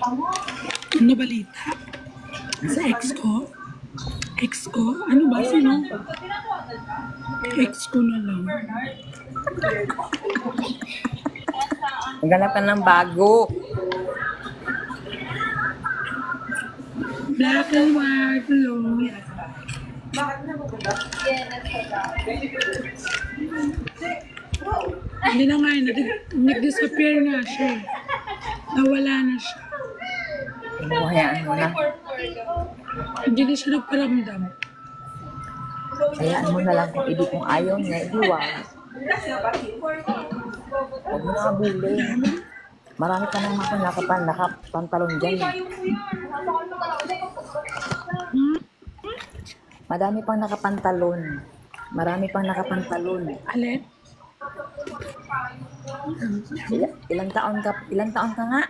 Ano balita? Sa ex ko? Ex ko? Ano ba? Sino? Ex ko na lang. Maghanap ka ng bago. Black and white, hello. Hindi na nga, nag-disappear nga siya. Nawala na siya. Hayaan mo na. Hindi na siya nagparamdam. Hayaan mo na lang kung ayaw niya, idiwan. Huwag mo na abulin. Marami ka nang nakapantalon dyan. Madami pang nakapantalon. Marami pang nakapantalon. Alin? Ilang taon ka nga?